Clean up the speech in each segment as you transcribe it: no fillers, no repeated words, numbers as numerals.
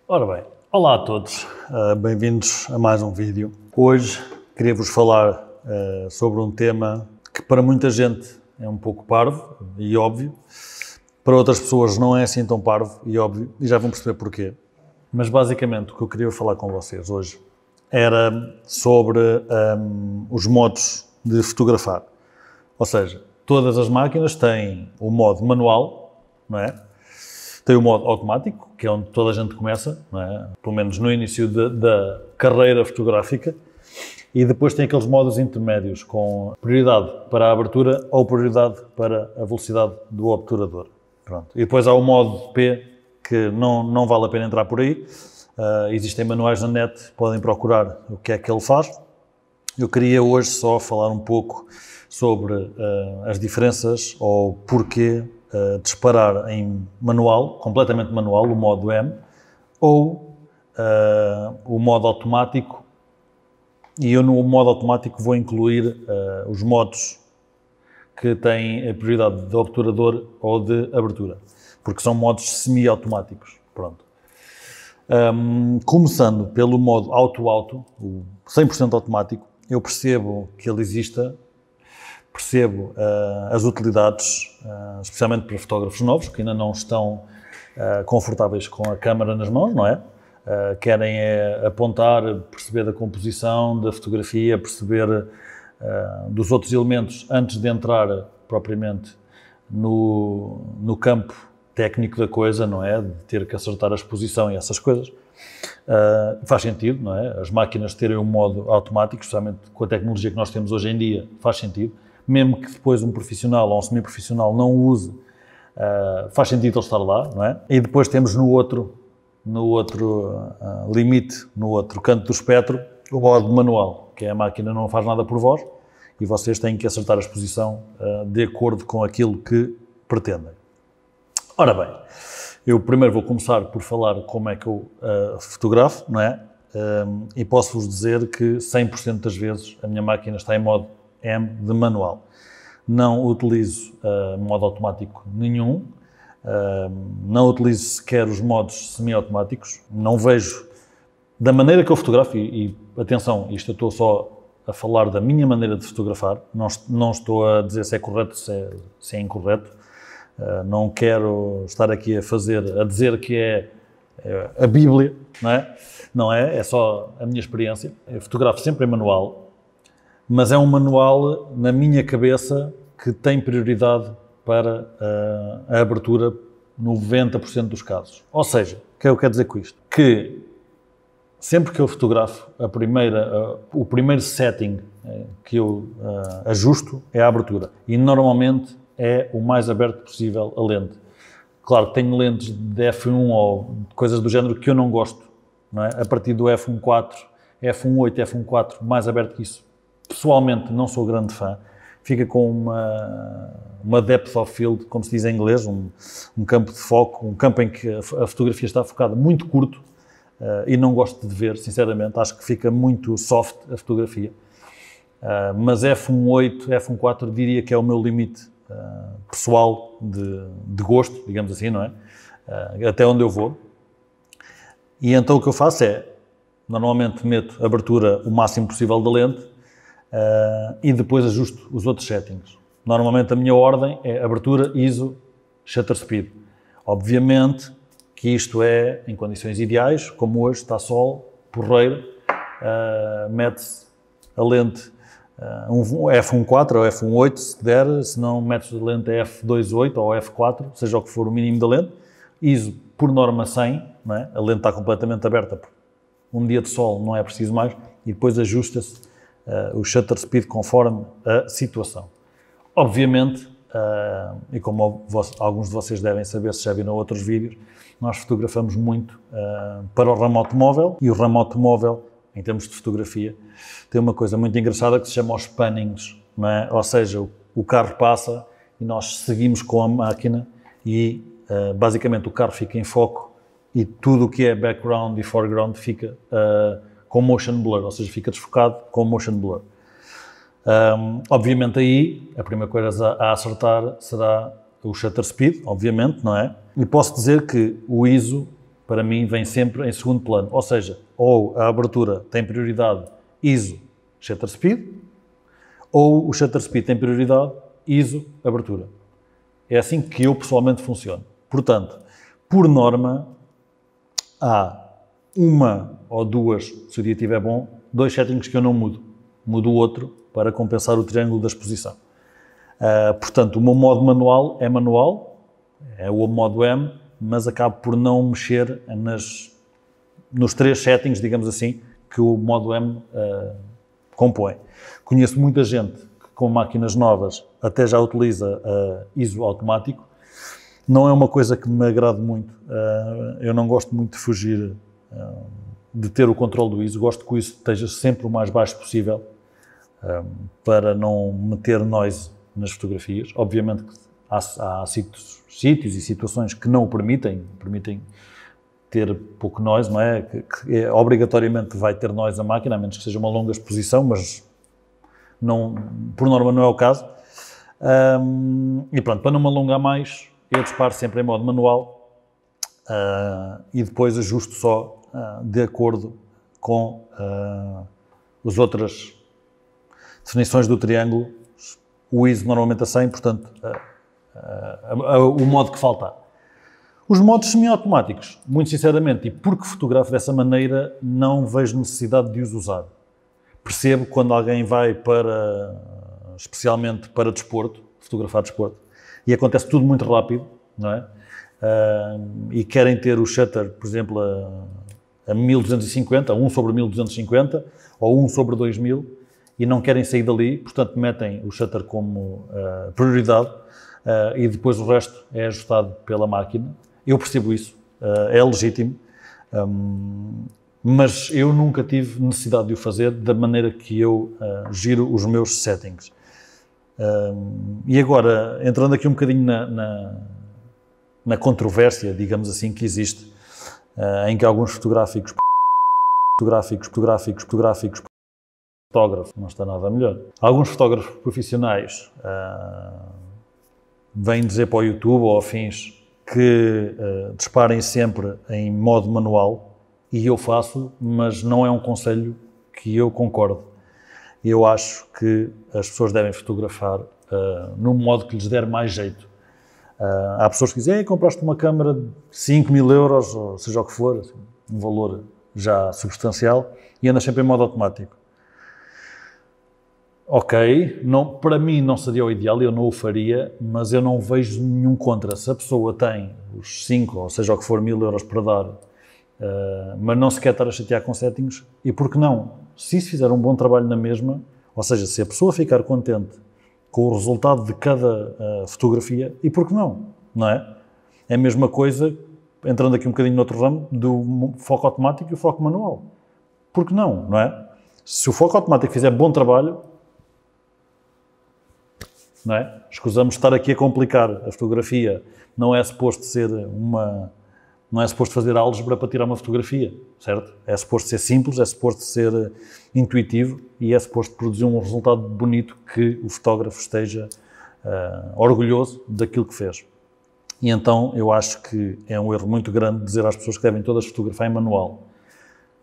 Ora bem, olá a todos, bem-vindos a mais um vídeo. Hoje queria-vos falar sobre um tema que para muita gente é um pouco parvo e óbvio, para outras pessoas não é assim tão parvo e óbvio, e já vão perceber porquê. Mas basicamente o que eu queria falar com vocês hoje era sobre os modos de fotografar. Ou seja, todas as máquinas têm o modo manual, não é? Tem o modo automático, que é onde toda a gente começa, não é? Pelo menos no início da carreira fotográfica, e depois tem aqueles modos intermédios com prioridade para a abertura ou prioridade para a velocidade do obturador. Pronto. E depois há o modo P, que não vale a pena entrar por aí. Existem manuais na net, podem procurar o que é que ele faz. Eu queria hoje só falar um pouco sobre as diferenças ou porquê disparar em manual, completamente manual, o modo M, ou o modo automático, e eu no modo automático vou incluir os modos que têm a prioridade de obturador ou de abertura, porque são modos semi-automáticos. Pronto. Começando pelo modo auto-auto, o 100% automático, eu percebo que ele exista, percebo as utilidades, especialmente para fotógrafos novos, que ainda não estão confortáveis com a câmera nas mãos, não é? Querem apontar, perceber da composição, da fotografia, perceber dos outros elementos antes de entrar propriamente no campo técnico da coisa, não é? De ter que acertar a exposição e essas coisas. Faz sentido, não é? As máquinas terem um modo automático, especialmente com a tecnologia que nós temos hoje em dia, faz sentido. Mesmo que depois um profissional ou um semi-profissional não o use, faz sentido ele estar lá, não é? E depois temos no outro limite, no outro canto do espectro, o modo manual, que é a máquina não faz nada por vós e vocês têm que acertar a exposição de acordo com aquilo que pretendem. Ora bem, eu primeiro vou começar por falar como é que eu fotografo, não é? E posso-vos dizer que 100% das vezes a minha máquina está em modo M de manual. Não utilizo modo automático nenhum, não utilizo sequer os modos semi-automáticos, não vejo da maneira que eu fotografo, e atenção, isto eu estou só a falar da minha maneira de fotografar, não estou a dizer se é correto, se é incorreto, não quero estar aqui a dizer que é a Bíblia, não é? Não é, é só a minha experiência. Eu fotografo sempre em manual, mas é um manual, na minha cabeça, que tem prioridade para a abertura 90% dos casos. Ou seja, o que eu quero dizer com isto? Que sempre que eu fotografo, o primeiro setting que eu ajusto é a abertura. E normalmente é o mais aberto possível a lente. Claro que tenho lentes de f1 ou coisas do género que eu não gosto, não é? A partir do f1.4, f1.8, f1.4, mais aberto que isso, pessoalmente não sou grande fã. Fica com uma depth of field, como se diz em inglês, um campo de foco, um campo em que a fotografia está focada muito curto e não gosto de ver, sinceramente. Acho que fica muito soft a fotografia. Mas f1.8, f1.4 diria que é o meu limite pessoal de gosto, digamos assim, não é? Até onde eu vou. E então o que eu faço é, normalmente meto a abertura o máximo possível da lente e depois ajusto os outros settings. Normalmente a minha ordem é abertura, ISO, shutter speed. Obviamente que isto é em condições ideais, como hoje está sol, porreiro, mete-se a lente um f1.4 ou f1.8 se der, se não metes a lente f2.8 ou f4, seja o que for o mínimo da lente. ISO por norma 100, não é? A lente está completamente aberta, um dia de sol não é preciso mais, e depois ajusta-se o shutter speed conforme a situação. Obviamente, e como alguns de vocês devem saber, se já viram outros vídeos, nós fotografamos muito para o ramo automóvel, e o ramo automóvel, em termos de fotografia, tem uma coisa muito engraçada que se chama os pannings, não é? Ou seja, o carro passa e nós seguimos com a máquina e basicamente o carro fica em foco e tudo o que é background e foreground fica com motion blur, ou seja, fica desfocado com motion blur. Obviamente aí, a primeira coisa a acertar será o shutter speed, obviamente, não é? E posso dizer que o ISO, para mim, vem sempre em segundo plano, ou seja, ou a abertura tem prioridade ISO, shutter speed, ou o shutter speed tem prioridade ISO, abertura. É assim que eu pessoalmente funciono. Portanto, por norma, há uma ou duas, se o dia estiver bom, 2 settings que eu não mudo. Mudo o outro para compensar o triângulo da exposição. Portanto, o meu modo manual, é o modo M, mas acabo por não mexer nos 3 settings, digamos assim, que o modo M compõe. Conheço muita gente que com máquinas novas até já utiliza ISO automático. Não é uma coisa que me agrade muito. Eu não gosto muito de fugir de ter o controle do ISO. Gosto que o ISO esteja sempre o mais baixo possível para não meter noise nas fotografias. Obviamente que há sítios e situações que não o permitem ter pouco noise, não é? Que obrigatoriamente vai ter noise a máquina, a menos que seja uma longa exposição, mas não, por norma não é o caso. E pronto, para não me alongar mais, eu disparo sempre em modo manual e depois ajusto só de acordo com as outras definições do triângulo, o ISO normalmente a 100, portanto, o modo que falta. Os modos semi-automáticos, muito sinceramente, e porque fotografo dessa maneira, não vejo necessidade de os usar. Percebo quando alguém vai especialmente para desporto, fotografar desporto, e acontece tudo muito rápido, não é? E querem ter o shutter, por exemplo, a 1250, 1/1250, ou 1/2000, e não querem sair dali, portanto metem o shutter como prioridade e depois o resto é ajustado pela máquina. Eu percebo isso, é legítimo, mas eu nunca tive necessidade de o fazer da maneira que eu giro os meus settings. E agora, entrando aqui um bocadinho na controvérsia, digamos assim, que existe, em que alguns fotógrafos, não está nada melhor. Alguns fotógrafos profissionais vêm dizer para o YouTube ou afins que disparem sempre em modo manual, e eu faço, mas não é um conselho que eu concordo. Eu acho que as pessoas devem fotografar no modo que lhes der mais jeito. Há pessoas que dizem, compraste uma câmara de 5.000 euros, ou seja o que for, assim, um valor já substancial, e andas sempre em modo automático. Ok, não, para mim não seria o ideal, eu não o faria, mas eu não vejo nenhum contra. Se a pessoa tem os 5, ou seja o que for, 1.000 euros para dar, mas não se quer estar a chatear com settings, e por que não? Se isso fizer um bom trabalho na mesma, ou seja, se a pessoa ficar contente com o resultado de cada fotografia, e por que não? Não é? É a mesma coisa, entrando aqui um bocadinho no outro ramo, do foco automático e o foco manual. Por que não? Não é? Se o foco automático fizer bom trabalho, não é? Escusamos estar aqui a complicar a fotografia. Não é suposto ser não é suposto fazer álgebra para tirar uma fotografia, certo? É suposto ser simples, é suposto ser intuitivo e é suposto produzir um resultado bonito que o fotógrafo esteja orgulhoso daquilo que fez. E então eu acho que é um erro muito grande dizer às pessoas que devem todas fotografar em manual.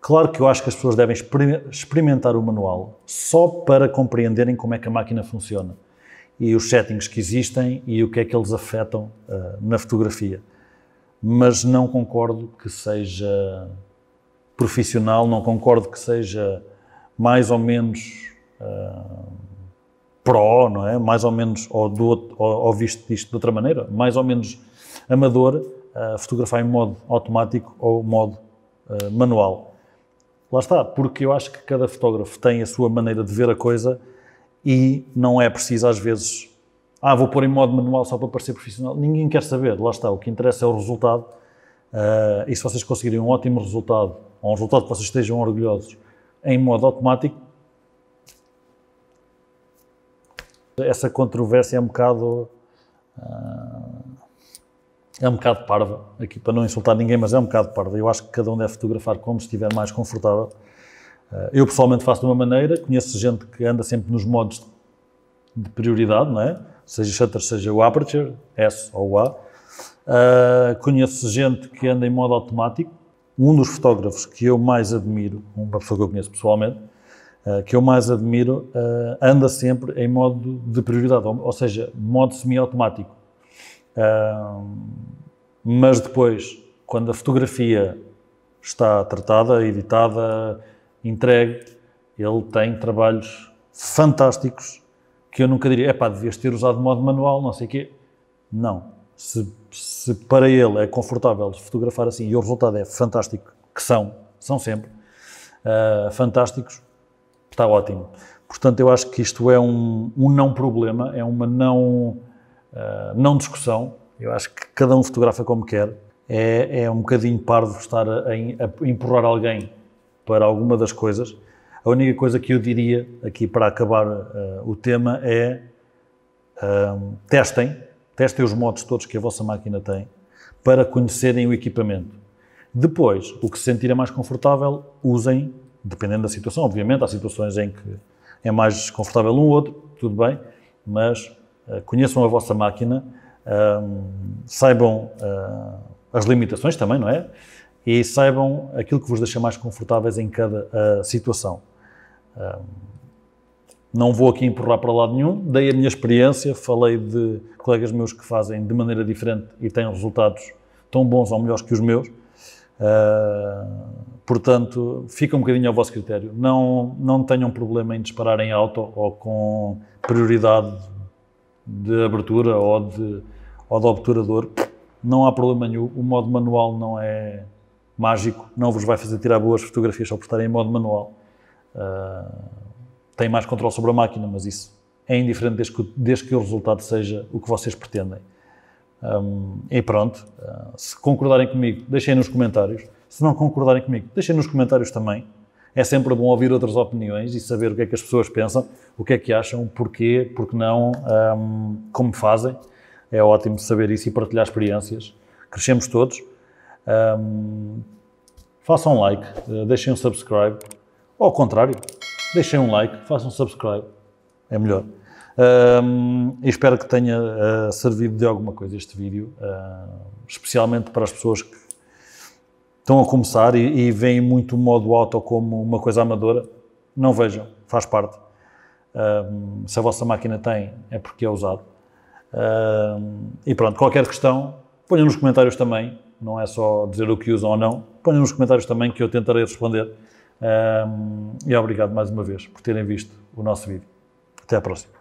Claro que eu acho que as pessoas devem experimentar o manual só para compreenderem como é que a máquina funciona e os settings que existem e o que é que eles afetam na fotografia. Mas não concordo que seja profissional, não concordo que seja mais ou menos pró, não é? Mais ou menos, ou visto isto de outra maneira, mais ou menos amador, fotografar em modo automático ou modo manual. Lá está, porque eu acho que cada fotógrafo tem a sua maneira de ver a coisa e não é preciso às vezes, vou pôr em modo manual só para parecer profissional. Ninguém quer saber, lá está, o que interessa é o resultado e se vocês conseguirem um ótimo resultado, ou um resultado que vocês estejam orgulhosos em modo automático, essa controvérsia é um bocado parva, aqui para não insultar ninguém, mas é um bocado parva. Eu acho que cada um deve fotografar como estiver mais confortável. Eu pessoalmente faço de uma maneira, conheço gente que anda sempre nos modos de prioridade, não é? Seja shutter, seja o aperture, S ou o A. Conheço gente que anda em modo automático. Um dos fotógrafos que eu mais admiro, uma pessoa que eu conheço pessoalmente, que eu mais admiro, anda sempre em modo de prioridade, ou seja, modo semi-automático. Mas depois, quando a fotografia está tratada, editada, entregue, ele tem trabalhos fantásticos que eu nunca diria, devias ter usado modo manual, não sei o quê. Não. Se para ele é confortável fotografar assim e o resultado é fantástico, que são sempre fantásticos, está ótimo. Portanto, eu acho que isto é um não problema, é uma não discussão. Eu acho que cada um fotografa como quer. É um bocadinho parvo estar a empurrar alguém para alguma das coisas. A única coisa que eu diria aqui para acabar o tema é testem os modos todos que a vossa máquina tem para conhecerem o equipamento. Depois, o que se sentirem mais confortável, usem, dependendo da situação. Obviamente, há situações em que é mais confortável um ou outro, tudo bem, mas conheçam a vossa máquina, saibam as limitações também, não é? E saibam aquilo que vos deixa mais confortáveis em cada situação. Não vou aqui empurrar para lado nenhum, dei a minha experiência, falei de colegas meus que fazem de maneira diferente e têm resultados tão bons ou melhores que os meus. Portanto, fica um bocadinho ao vosso critério. Não tenham problema em disparar em auto ou com prioridade de abertura ou de obturador. Não há problema nenhum. O modo manual não é mágico, não vos vai fazer tirar boas fotografias só por estarem em modo manual. Tem mais controle sobre a máquina, mas isso é indiferente desde que o resultado seja o que vocês pretendem. E pronto, se concordarem comigo, deixem nos comentários. Se não concordarem comigo, deixem nos comentários também. É sempre bom ouvir outras opiniões e saber o que é que as pessoas pensam, o que é que acham, porquê, porque não, como fazem. É ótimo saber isso e partilhar experiências. Crescemos todos. Façam um like, deixem um subscribe. Ou ao contrário, deixem um like, façam um subscribe. É melhor. E espero que tenha servido de alguma coisa este vídeo, especialmente para as pessoas que estão a começar e veem muito o modo auto como uma coisa amadora. Não vejam, faz parte. Se a vossa máquina tem, é porque é usado. E pronto, qualquer questão, ponham nos comentários também, não é só dizer o que usam ou não, ponham nos comentários também que eu tentarei responder. E obrigado mais uma vez por terem visto o nosso vídeo. Até à próxima.